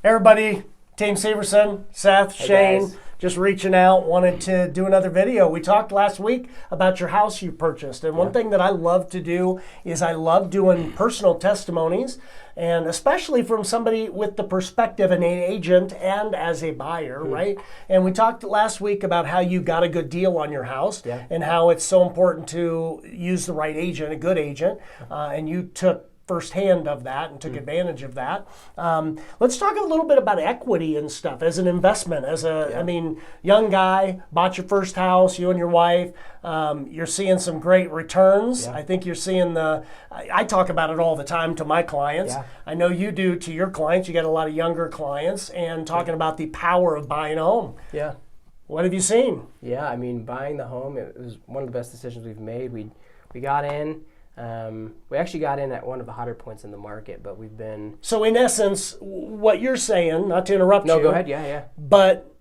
Everybody, Team Severson, Seth, Hey, Shane, guys. just reaching out, wanted to do another video. We talked last week about your house you purchased, and one thing that I love to do is I love doing personal testimonies, and especially from somebody with the perspective of an agent and as a buyer, right? And we talked last week about how you got a good deal on your house and how it's so important to use the right agent, a good agent, and you took firsthand of that and took advantage of that. Let's talk a little bit about equity and stuff as an investment. I mean, young guy, bought your first house, you and your wife. You're seeing some great returns. I think you're seeing I talk about it all the time to my clients. I know you do to your clients. You got a lot of younger clients and talking about the power of buying a home. Yeah. What have you seen? Yeah, I mean, buying the home, it was one of the best decisions we've made. We got in. We actually got in at one of the hotter points in the market, but we've been... So in essence, what you're saying, not to interrupt you. No, go ahead, yeah. But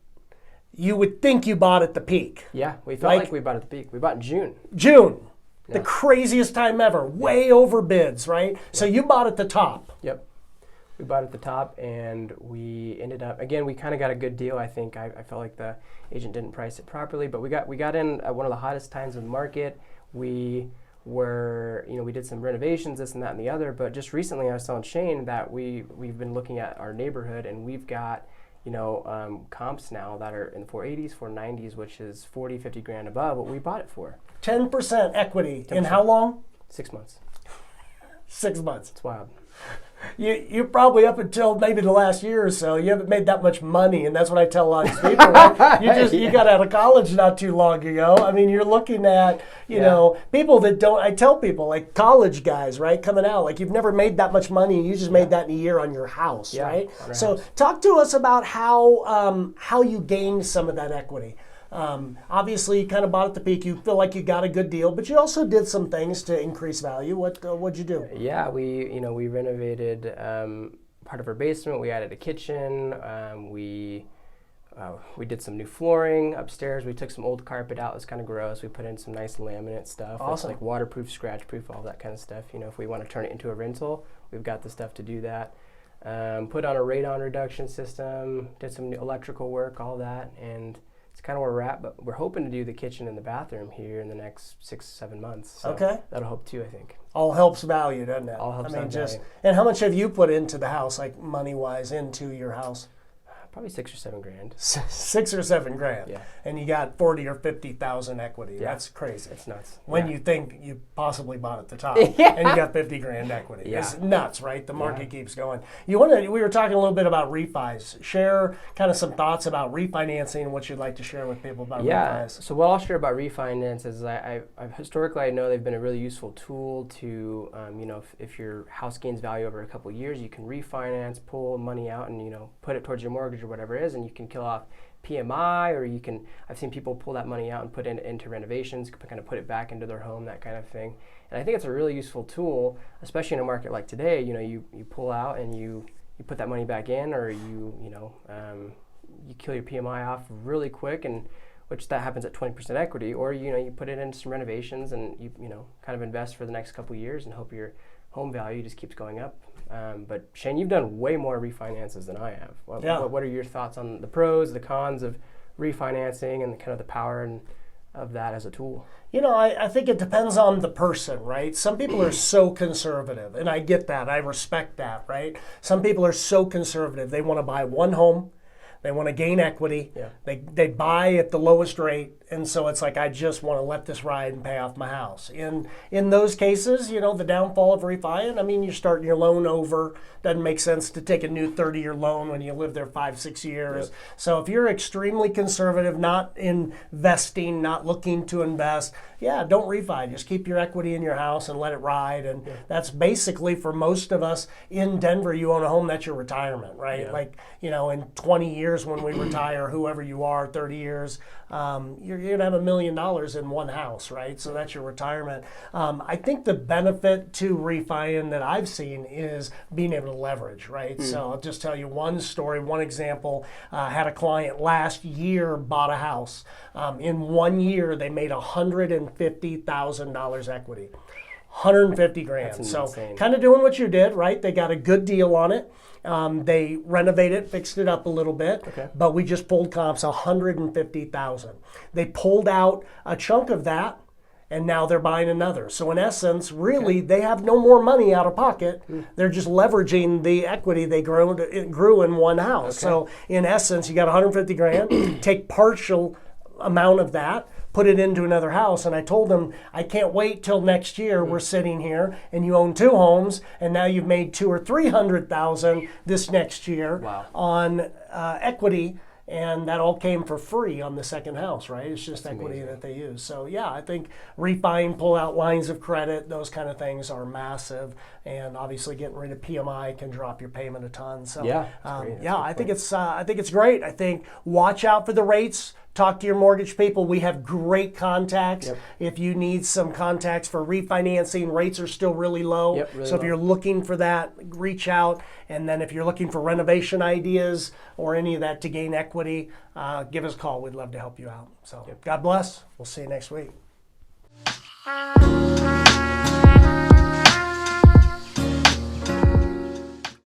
you would think you bought at the peak. Yeah, we felt like we bought at the peak. We bought in June. The craziest time ever, way over bids, right? So you bought at the top. Yep. We bought at the top, and we ended up, again, we kind of got a good deal, I think. I felt like the agent didn't price it properly, but we got in at one of the hottest times in the market. We did some renovations, this and that and the other, but just recently I was telling Shane that we've been looking at our neighborhood, and we've got, comps now that are in the 480s, 490s, which is 40, 50 grand above what we bought it for. 10% equity 10%. in how long? 6 months. 6 months. It's wild. You're probably up until maybe the last year or so, you haven't made that much money, and that's what I tell a lot of people. Right? You got out of college not too long ago. I mean, you're looking at, people that don't, I tell people, like college guys, right, coming out, like you've never made that much money, and you just made that in a year on your house, right? So talk to us about how you gained some of that equity. Obviously, you kind of bought at the peak. You feel like you got a good deal, but you also did some things to increase value. What'd you do? Yeah, we renovated part of our basement. We added a kitchen. We did some new flooring upstairs. We took some old carpet out. It was kind of gross. We put in some nice laminate stuff. Awesome. It's like waterproof, scratch-proof, all that kind of stuff. If we want to turn it into a rental, we've got the stuff to do that. Put on a radon reduction system. Did some new electrical work, all that, and it's kind of where we're at, but we're hoping to do the kitchen and the bathroom here in the next 6-7 months. So that'll help too, I think. All helps value, doesn't it? All helps value. And how much have you put into the house, like money-wise, into your house? Probably 6 or 7 grand. 6 or 7 grand. Yeah. And you got 40 or 50,000 equity. Yeah. That's crazy. It's nuts. When you think you possibly bought at the top and you got 50 grand equity. Yeah. It's nuts, right? The market keeps going. We were talking a little bit about refis. Share kind of some thoughts about refinancing and what you'd like to share with people about refis. So what I'll share about refinance is I've historically I know they've been a really useful tool to, if your house gains value over a couple of years, you can refinance, pull money out and, put it towards your mortgage or whatever it is, and you can kill off PMI, or I've seen people pull that money out and put it into renovations, kind of put it back into their home, that kind of thing. And I think it's a really useful tool, especially in a market like today. You pull out and you put that money back in, or you kill your PMI off really quick, and which that happens at 20% equity, or you put it into some renovations and you kind of invest for the next couple of years and hope your home value just keeps going up. But Shane, you've done way more refinances than I have. What are your thoughts on the pros, the cons of refinancing, and kind of the power of that as a tool? I think it depends on the person, right? Some people are so conservative, and I get that. I respect that, right? Some people are so conservative. They want to buy one home. They want to gain equity. Yeah. They buy at the lowest rate, and so it's like, I just want to let this ride and pay off my house. In those cases, the downfall of refining, I mean, you're starting your loan over. Doesn't make sense to take a new 30-year loan when you live there 5-6 years. Yep. So if you're extremely conservative, not investing, not looking to invest, don't refi. Just keep your equity in your house and let it ride. And that's basically, for most of us in Denver, you own a home, that's your retirement, right? Yeah. Like, in 20 years when we retire, whoever you are, 30 years, you're going to have $1 million in one house, right? So that's your retirement. I think the benefit to refining that I've seen is being able to leverage, right? So I'll just tell you one story, one example. Had a client last year bought a house. In 1 year, they made $150,000 equity. 150 grand. That's So insane. kind of doing what you did, right? They got a good deal on it. They renovated, fixed it up a little bit, Okay. but we just pulled comps 150,000. They pulled out a chunk of that, and now they're buying another. So in essence, really, they have no more money out of pocket. They're just leveraging the equity they grew in one house. So in essence, you got 150 grand. Take partial amount of that, put it into another house. And I told them, I can't wait till next year. We're sitting here, and you own 2 homes, and now you've made 200,000 or 300,000 this next year Wow. on equity. And that all came for free on the second house, right? It's just equity amazing. that they use. So yeah, I think refining, pull out lines of credit, those kind of things are massive. And obviously, getting rid of PMI can drop your payment a ton. So Yeah, that's great. That's yeah, a good I think point. I think it's great. I think watch out for the rates. Talk to your mortgage people. We have great contacts. Yep. If you need some contacts for refinancing, rates are still really low. Yep, really so if low. you're looking for that, reach out. And then if you're looking for renovation ideas or any of that to gain equity, give us a call. We'd love to help you out. So God bless. We'll see you next week.